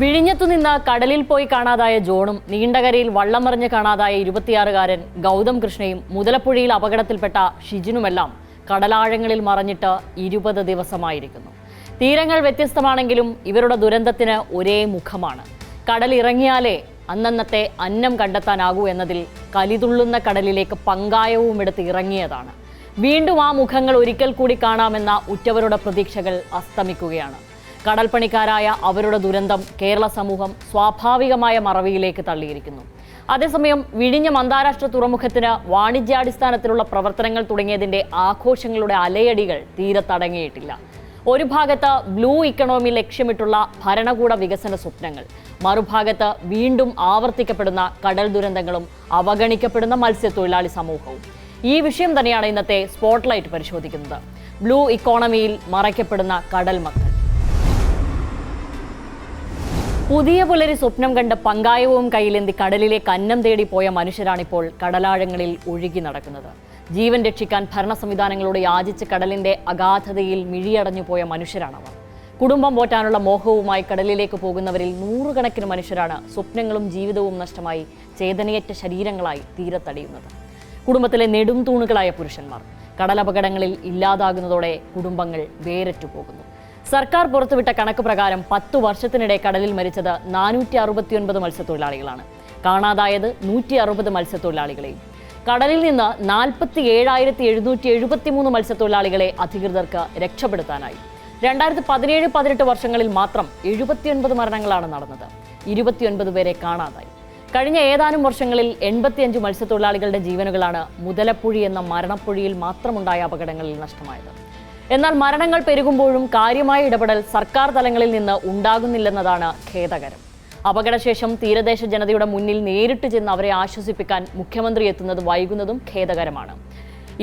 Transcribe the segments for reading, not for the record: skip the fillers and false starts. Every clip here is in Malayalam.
വിഴിഞ്ഞത്തുനിന്ന് കടലിൽ പോയി കാണാതായ ജോണും നീണ്ടകരയിൽ വള്ളം മറിഞ്ഞ് കാണാതായ 26-കാരൻ ഗൗതം കൃഷ്ണയും മുതലപ്പുഴയിൽ അപകടത്തിൽപ്പെട്ട ഷിജിനുമെല്ലാം കടലാഴങ്ങളിൽ മറഞ്ഞിട്ട് 20 ദിവസമായിരിക്കുന്നു. തീരങ്ങൾ വ്യത്യസ്തമാണെങ്കിലും ഇവരുടെ ദുരന്തത്തിന് ഒരേ മുഖമാണ്. കടലിറങ്ങിയാലേ അന്നന്നത്തെ അന്നം കണ്ടെത്താനാകൂ എന്നതിൽ കലിതുള്ളുന്ന കടലിലേക്ക് പങ്കായവും എടുത്ത് ഇറങ്ങിയതാണ്. വീണ്ടും ആ മുഖങ്ങൾ ഒരിക്കൽ കൂടി കാണാമെന്ന ഉറ്റവരുടെ പ്രതീക്ഷകൾ അസ്തമിക്കുകയാണ്. കടൽപ്പണിക്കാരായ അവരുടെ ദുരന്തം കേരള സമൂഹം സ്വാഭാവികമായ മറവിയിലേക്ക് തള്ളിയിരിക്കുന്നു. അതേസമയം വിഴിഞ്ഞം അന്താരാഷ്ട്ര തുറമുഖത്തിന് വാണിജ്യാടിസ്ഥാനത്തിലുള്ള പ്രവർത്തനങ്ങൾ തുടങ്ങിയതിന്റെ ആഘോഷങ്ങളുടെ അലയടികൾ തീരെ തടങ്ങിയിട്ടില്ല. ഒരു ഭാഗത്ത് ബ്ലൂ ഇക്കണോമി ലക്ഷ്യമിട്ടുള്ള ഭരണകൂട വികസന സ്വപ്നങ്ങൾ, മറുഭാഗത്ത് വീണ്ടും ആവർത്തിക്കപ്പെടുന്ന കടൽ ദുരന്തങ്ങളും അവഗണിക്കപ്പെടുന്ന മത്സ്യത്തൊഴിലാളി സമൂഹവും. ഈ വിഷയം തന്നെയാണ് ഇന്നത്തെ സ്പോട്ട്ലൈറ്റ് പരിശോധിക്കുന്നത്. ബ്ലൂ ഇക്കോണമിയിൽ മറയ്ക്കപ്പെടുന്ന കടൽ മക്കൾ. പുതിയ പുലരി സ്വപ്നം കണ്ട് പങ്കായവും കയ്യിലെന്തി കടലിലേക്ക് അന്നം തേടി പോയ മനുഷ്യരാണിപ്പോൾ കടലാഴങ്ങളിൽ ഒഴുകി നടക്കുന്നത്. ജീവൻ രക്ഷിക്കാൻ ഭരണ സംവിധാനങ്ങളോട് യാചിച്ച് കടലിന്റെ അഗാധതയിൽ മിഴിയടഞ്ഞു പോയ മനുഷ്യരാണവർ. കുടുംബം പോറ്റാനുള്ള മോഹവുമായി കടലിലേക്ക് പോകുന്നവരിൽ നൂറുകണക്കിന് മനുഷ്യരാണ് സ്വപ്നങ്ങളും ജീവിതവും നഷ്ടമായി ചേതനയേറ്റ ശരീരങ്ങളായി തീരത്തടിയുന്നത്. കുടുംബത്തിലെ നെടും തൂണുകളായ പുരുഷന്മാർ കടലപകടങ്ങളിൽ ഇല്ലാതാകുന്നതോടെ കുടുംബങ്ങൾ വേരറ്റു പോകുന്നു. സർക്കാർ പുറത്തുവിട്ട കണക്ക് പ്രകാരം 10 വർഷത്തിനിടെ കടലിൽ മരിച്ചത് 469 മത്സ്യത്തൊഴിലാളികളാണ്. കാണാതായത് 160 മത്സ്യത്തൊഴിലാളികളെയും. കടലിൽ നിന്ന് 47,773 മത്സ്യത്തൊഴിലാളികളെ അധികൃതർക്ക് രക്ഷപ്പെടുത്താനായി. 2017-18 വർഷങ്ങളിൽ മാത്രം 79 മരണങ്ങളാണ് നടന്നത്. 29 പേരെ കാണാതായി. കഴിഞ്ഞ ഏതാനും വർഷങ്ങളിൽ 85 മത്സ്യത്തൊഴിലാളികളുടെ ജീവനുകളാണ് മുതലപ്പുഴി എന്ന മരണപ്പുഴിയിൽ മാത്രമുണ്ടായ അപകടങ്ങളിൽ നഷ്ടമായത്. എന്നാൽ മരണങ്ങൾ പെരുകുമ്പോഴും കാര്യമായ ഇടപെടൽ സർക്കാർ തലങ്ങളിൽ നിന്ന് ഉണ്ടാകുന്നില്ലെന്നതാണ് ഖേദകരം. അപകടശേഷം തീരദേശ ജനതയുടെ മുന്നിൽ നേരിട്ട് ചെന്ന് അവരെ ആശ്വസിപ്പിക്കാൻ മുഖ്യമന്ത്രി എത്തുന്നത് വൈകുന്നതും ഖേദകരമാണ്.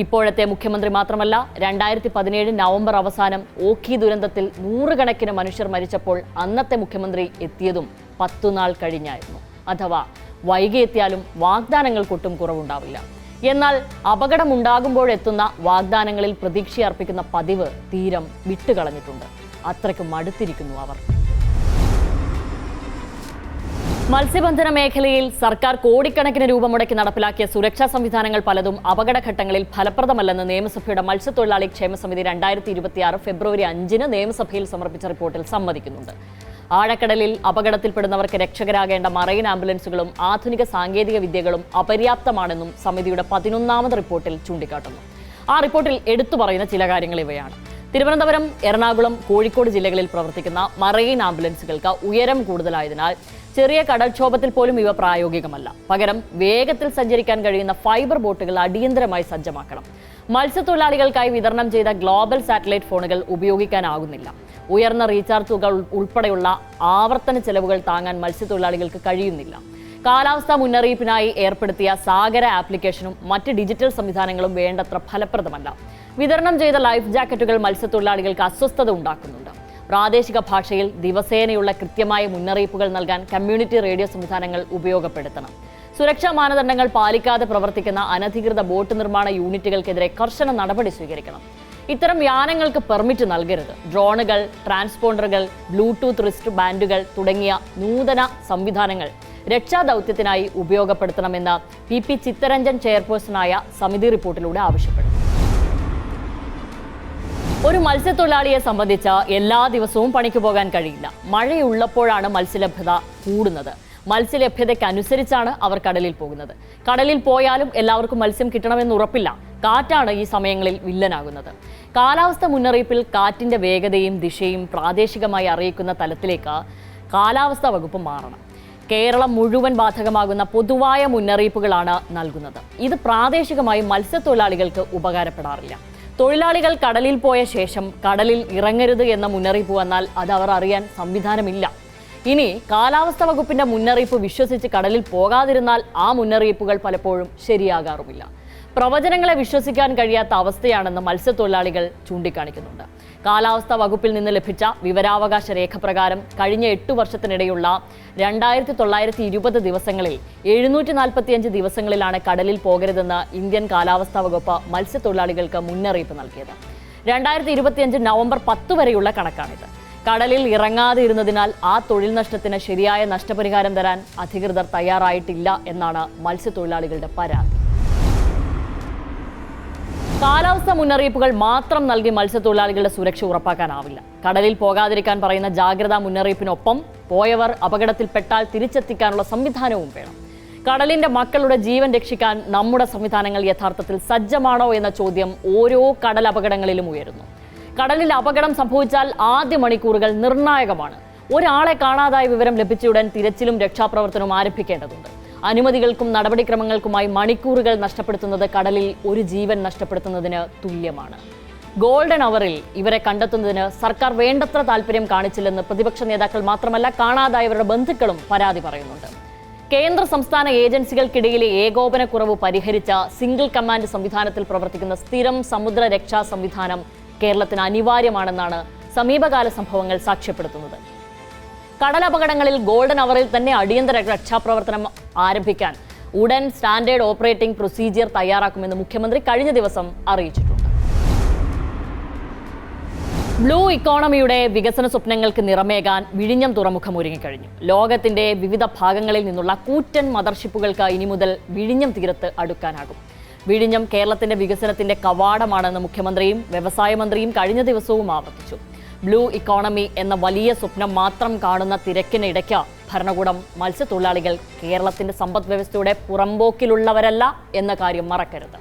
ഇപ്പോഴത്തെ മുഖ്യമന്ത്രി മാത്രമല്ല, 2017 നവംബർ അവസാനം ഓഖി ദുരന്തത്തിൽ നൂറുകണക്കിന് മനുഷ്യർ മരിച്ചപ്പോൾ അന്നത്തെ മുഖ്യമന്ത്രി എത്തിയതും 10 നാൾ കഴിഞ്ഞായിരുന്നു. അഥവാ വൈകി എത്തിയാലും വാഗ്ദാനങ്ങൾക്കൊട്ടും കുറവുണ്ടാവില്ല. എന്നാൽ അപകടമുണ്ടാകുമ്പോഴെത്തുന്ന വാഗ്ദാനങ്ങളിൽ പ്രതീക്ഷയർപ്പിക്കുന്ന പതിവ് തീരം വിട്ടുകളഞ്ഞിട്ടുണ്ട്. അത്രയ്ക്കും മടുത്തിരിക്കുന്നു അവർ. മത്സ്യബന്ധന മേഖലയിൽ സർക്കാർ കോടിക്കണക്കിന് രൂപ മുടക്കി നടപ്പിലാക്കിയ സുരക്ഷാ സംവിധാനങ്ങൾ പലതും അപകടഘട്ടങ്ങളിൽ ഫലപ്രദമല്ലെന്ന് നിയമസഭയുടെ മത്സ്യത്തൊഴിലാളി ക്ഷേമ സമിതി 2026 ഫെബ്രുവരി 5 നിയമസഭയിൽ സമർപ്പിച്ച റിപ്പോർട്ടിൽ സമ്മതിക്കുന്നുണ്ട്. ആഴക്കടലിൽ അപകടത്തിൽപ്പെടുന്നവർക്ക് രക്ഷകരാകേണ്ട മറൈൻ ആംബുലൻസുകളും ആധുനിക സാങ്കേതിക വിദ്യകളും അപര്യാപ്തമാണെന്നും സമിതിയുടെ 11ാമത് റിപ്പോർട്ടിൽ ചൂണ്ടിക്കാട്ടുന്നു. ആ റിപ്പോർട്ടിൽ എടുത്തു പറയുന്ന ചില കാര്യങ്ങൾ ഇവയാണ്. തിരുവനന്തപുരം, എറണാകുളം, കോഴിക്കോട് ജില്ലകളിൽ പ്രവർത്തിക്കുന്ന മറൈൻ ആംബുലൻസുകൾക്ക് ഉയരം കൂടുതലായതിനാൽ ചെറിയ കടൽക്ഷോഭത്തിൽ പോലും ഇവ പ്രായോഗികമല്ല. പകരം വേഗത്തിൽ സഞ്ചരിക്കാൻ കഴിയുന്ന ഫൈബർ ബോട്ടുകൾ അടിയന്തരമായി സജ്ജമാക്കണം. മത്സ്യത്തൊഴിലാളികൾക്കായി വിതരണം ചെയ്ത ഗ്ലോബൽ സാറ്റലൈറ്റ് ഫോണുകൾ ഉപയോഗിക്കാനാകുന്നില്ല. ഉയർന്ന റീചാർജ് തുക ഉൾപ്പെടെയുള്ള ആവർത്തന ചെലവുകൾ താങ്ങാൻ മത്സ്യത്തൊഴിലാളികൾക്ക് കഴിയുന്നില്ല. കാലാവസ്ഥാ മുന്നറിയിപ്പിനായി ഏർപ്പെടുത്തിയ സാഗര ആപ്ലിക്കേഷനും മറ്റ് ഡിജിറ്റൽ സംവിധാനങ്ങളും വേണ്ടത്ര ഫലപ്രദമല്ല. വിതരണം ചെയ്ത ലൈഫ് ജാക്കറ്റുകൾ മത്സ്യത്തൊഴിലാളികൾക്ക് അസ്വസ്ഥത ഉണ്ടാക്കുന്നുണ്ട്. പ്രാദേശിക ഭാഷയിൽ ദിവസേനയുള്ള കൃത്യമായ മുന്നറിയിപ്പുകൾ നൽകാൻ കമ്മ്യൂണിറ്റി റേഡിയോ സംവിധാനങ്ങൾ ഉപയോഗപ്പെടുത്തണം. സുരക്ഷാ മാനദണ്ഡങ്ങൾ പാലിക്കാതെ പ്രവർത്തിക്കുന്ന അനധികൃത ബോട്ട് നിർമ്മാണ യൂണിറ്റുകൾക്കെതിരെ കർശന നടപടി സ്വീകരിക്കണം. ഇത്തരം യാനങ്ങൾക്ക് പെർമിറ്റ് നൽകരുത്. ഡ്രോണുകൾ, ട്രാൻസ്പോണ്ടറുകൾ, ബ്ലൂടൂത്ത് റിസ്റ്റ് ബാൻഡുകൾ തുടങ്ങിയ നൂതന സംവിധാനങ്ങൾ രക്ഷാദൗത്യത്തിനായി ഉപയോഗപ്പെടുത്തണമെന്ന് PP ചിത്തരഞ്ജൻ ചെയർപേഴ്സണായ സമിതി റിപ്പോർട്ടിലൂടെ ആവശ്യപ്പെടുന്നു. ഒരു മത്സ്യത്തൊഴിലാളിയെ സംബന്ധിച്ച് എല്ലാ ദിവസവും പണിക്ക് പോകാൻ കഴിയില്ല. മഴയുള്ളപ്പോഴാണ് മത്സ്യലഭ്യത കൂടുന്നത്. മത്സ്യലഭ്യതയ്ക്കനുസരിച്ചാണ് അവർ കടലിൽ പോകുന്നത്. കടലിൽ പോയാലും എല്ലാവർക്കും മത്സ്യം കിട്ടണമെന്ന് ഉറപ്പില്ല. കാറ്റാണ് ഈ സമയങ്ങളിൽ വില്ലനാകുന്നത്. കാലാവസ്ഥ മുന്നറിയിപ്പിൽ കാറ്റിന്റെ വേഗതയും ദിശയും പ്രാദേശികമായി അറിയിക്കുന്ന തലത്തിലേക്ക് കാലാവസ്ഥാ വകുപ്പ് മാറണം. കേരളം മുഴുവൻ ബാധകമാകുന്ന പൊതുവായ മുന്നറിയിപ്പുകളാണ് നൽകുന്നത്. ഇത് പ്രാദേശികമായി മത്സ്യത്തൊഴിലാളികൾക്ക് ഉപകാരപ്പെടാറില്ല. തൊഴിലാളികൾ കടലിൽ പോയ ശേഷം കടലിൽ ഇറങ്ങരുത് എന്ന മുന്നറിയിപ്പ് വന്നാൽ അത് അവർ അറിയാൻ സംവിധാനമില്ല. ഇനി കാലാവസ്ഥാ വകുപ്പിന്റെ മുന്നറിയിപ്പ് വിശ്വസിച്ച് കടലിൽ പോകാതിരുന്നാൽ ആ മുന്നറിയിപ്പുകൾ പലപ്പോഴും ശരിയാകാറുമില്ല. പ്രവചനങ്ങളെ വിശ്വസിക്കാൻ കഴിയാത്ത അവസ്ഥയാണെന്ന് മത്സ്യത്തൊഴിലാളികൾ ചൂണ്ടിക്കാണിക്കുന്നുണ്ട്. കാലാവസ്ഥാ വകുപ്പിൽ നിന്ന് ലഭിച്ച വിവരാവകാശ രേഖ പ്രകാരം കഴിഞ്ഞ 8 വർഷത്തിനിടെയുള്ള 2920 ദിവസങ്ങളിൽ 745 ദിവസങ്ങളിലാണ് കടലിൽ പോകരുതെന്ന് ഇന്ത്യൻ കാലാവസ്ഥാ വകുപ്പ് മത്സ്യത്തൊഴിലാളികൾക്ക് മുന്നറിയിപ്പ് നൽകിയത്. 2025 നവംബർ 10 വരെയുള്ള കണക്കാണിത്. കടലിൽ ഇറങ്ങാതെ ഇരുന്നതിനാൽ ആ തൊഴിൽ നഷ്ടത്തിന് ശരിയായ നഷ്ടപരിഹാരം തരാൻ അധികൃതർ തയ്യാറായിട്ടില്ല എന്നാണ് മത്സ്യത്തൊഴിലാളികളുടെ പരാതി. കാലാവസ്ഥാ മുന്നറിയിപ്പുകൾ മാത്രം നൽകി മത്സ്യത്തൊഴിലാളികളുടെ സുരക്ഷ ഉറപ്പാക്കാനാവില്ല. കടലിൽ പോകാതിരിക്കാൻ പറയുന്ന ജാഗ്രതാ മുന്നറിയിപ്പിനൊപ്പം പോയവർ അപകടത്തിൽപ്പെട്ടാൽ തിരിച്ചെത്തിക്കാനുള്ള സംവിധാനവും വേണം. കടലിന്റെ മക്കളുടെ ജീവൻ രക്ഷിക്കാൻ നമ്മുടെ സംവിധാനങ്ങൾ യഥാർത്ഥത്തിൽ സജ്ജമാണോ എന്ന ചോദ്യം ഓരോ കടൽ അപകടങ്ങളിലും ഉയരുന്നു. കടലിൽ അപകടം സംഭവിച്ചാൽ ആദ്യ മണിക്കൂറുകൾ നിർണായകമാണ്. ഒരാളെ കാണാതായ വിവരം ലഭിച്ചയുടൻ തിരച്ചിലും രക്ഷാപ്രവർത്തനവും ആരംഭിക്കേണ്ടതുണ്ട്. അനുമതികൾക്കും നടപടിക്രമങ്ങൾക്കുമായി മണിക്കൂറുകൾ നഷ്ടപ്പെടുത്തുന്നത് കടലിൽ ഒരു ജീവൻ നഷ്ടപ്പെടുത്തുന്നതിന് തുല്യമാണ്. ഗോൾഡൻ അവറിൽ ഇവരെ കണ്ടെത്തുന്നതിന് സർക്കാർ വേണ്ടത്ര താല്പര്യം കാണിച്ചില്ലെന്ന് പ്രതിപക്ഷ നേതാക്കൾ മാത്രമല്ല കാണാതായവരുടെ ബന്ധുക്കളും പരാതി പറയുന്നുണ്ട്. കേന്ദ്ര സംസ്ഥാന ഏജൻസികൾക്കിടയിലെ ഏകോപനക്കുറവ് പരിഹരിച്ച സിംഗിൾ കമാൻഡ് സംവിധാനത്തിൽ പ്രവർത്തിക്കുന്ന സ്ഥിരം സമുദ്ര രക്ഷാ സംവിധാനം കേരളത്തിന് അനിവാര്യമാണെന്നാണ് സമീപകാല സംഭവങ്ങൾ സാക്ഷ്യപ്പെടുത്തുന്നത്. കടലപകടങ്ങളിൽ ഗോൾഡൻ അവറിൽ തന്നെ അടിയന്തര രക്ഷാപ്രവർത്തനം ആരംഭിക്കാൻ ഉടൻ സ്റ്റാൻഡേർഡ് ഓപ്പറേറ്റിംഗ് പ്രൊസീജിയർ തയ്യാറാക്കുമെന്ന് മുഖ്യമന്ത്രി കഴിഞ്ഞ ദിവസം അറിയിച്ചിട്ടുണ്ട്. ബ്ലൂ ഇക്കോണമിയുടെ വികസന സ്വപ്നങ്ങൾക്ക് നിറമേകാൻ വിഴിഞ്ഞം തുറമുഖം ഒരുങ്ങിക്കഴിഞ്ഞു. ലോകത്തിന്റെ വിവിധ ഭാഗങ്ങളിൽ നിന്നുള്ള കൂറ്റൻ മദർഷിപ്പുകൾക്ക് ഇനി മുതൽ വിഴിഞ്ഞം തീരത്ത് അടുക്കാനാകും. വിഴിഞ്ഞം കേരളത്തിന്റെ വികസനത്തിന്റെ കവാടമാണെന്ന് മുഖ്യമന്ത്രിയും വ്യവസായ മന്ത്രിയും കഴിഞ്ഞ ദിവസവും ആവർത്തിച്ചു. ബ്ലൂ ഇക്കോണമി എന്ന വലിയ സ്വപ്നം മാത്രം കാണുന്ന തിരക്കിനിടയ്ക്ക് ഭരണകൂടം മത്സ്യത്തൊഴിലാളികൾ കേരളത്തിന്റെ സമ്പദ് വ്യവസ്ഥയുടെ പുറമ്പോക്കിലുള്ളവരല്ല എന്ന കാര്യം മറക്കരുത്.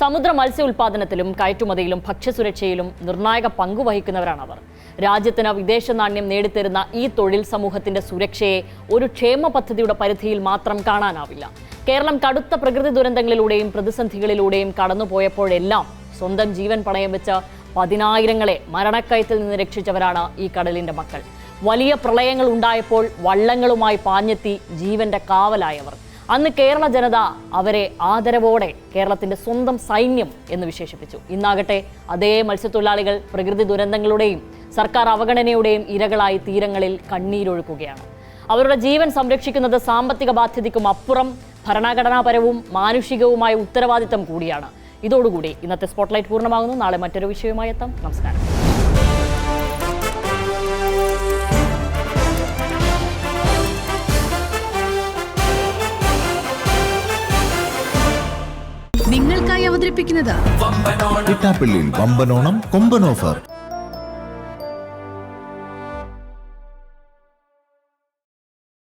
സമുദ്ര മത്സ്യ ഉൽപാദനത്തിലും കയറ്റുമതിയിലും ഭക്ഷ്യസുരക്ഷയിലും നിർണായക പങ്കുവഹിക്കുന്നവരാണ് അവർ. രാജ്യത്തിന് വിദേശ നാണ്യം നേടിത്തരുന്ന ഈ തൊഴിൽ സമൂഹത്തിന്റെ സുരക്ഷയെ ഒരു ക്ഷേമ പദ്ധതിയുടെ പരിധിയിൽ മാത്രം കാണാനാവില്ല. കേരളം കടുത്ത പ്രകൃതി ദുരന്തങ്ങളിലൂടെയും പ്രതിസന്ധികളിലൂടെയും കടന്നുപോയപ്പോഴെല്ലാം സ്വന്തം ജീവൻ പണയം വെച്ച് പതിനായിരങ്ങളെ മരണക്കയത്തിൽ നിന്ന് രക്ഷിച്ചവരാണ് ഈ കടലിന്റെ മക്കൾ. വലിയ പ്രളയങ്ങൾ ഉണ്ടായപ്പോൾ വള്ളങ്ങളുമായി പാഞ്ഞെത്തി ജീവന്റെ കാവലായവർ. അന്ന് കേരള ജനത അവരെ ആദരവോടെ കേരളത്തിന്റെ സ്വന്തം സൈന്യം എന്ന് വിശേഷിപ്പിച്ചു. ഇന്നാകട്ടെ അതേ മത്സ്യത്തൊഴിലാളികൾ പ്രകൃതി ദുരന്തങ്ങളുടെയും സർക്കാർ അവഗണനയുടെയും ഇരകളായി തീരങ്ങളിൽ കണ്ണീരൊഴുക്കുകയാണ്. അവരുടെ ജീവൻ സംരക്ഷിക്കുന്നത് സാമ്പത്തിക ബാധ്യതയ്ക്കും അപ്പുറം ഭരണഘടനാപരവും മാനുഷികവുമായ ഉത്തരവാദിത്തം കൂടിയാണ്. ഇതോടുകൂടി ഇന്നത്തെ സ്പോട്ട്ലൈറ്റ് പൂർണ്ണമാകുന്നു. നാളെ മറ്റൊരു വിഷയവുമായി എത്താം. നമസ്കാരം. നിങ്ങൾക്കായി അവതരിപ്പിക്കുന്നത് വമ്പനോണം കൊമ്പൻ ഓഫർ.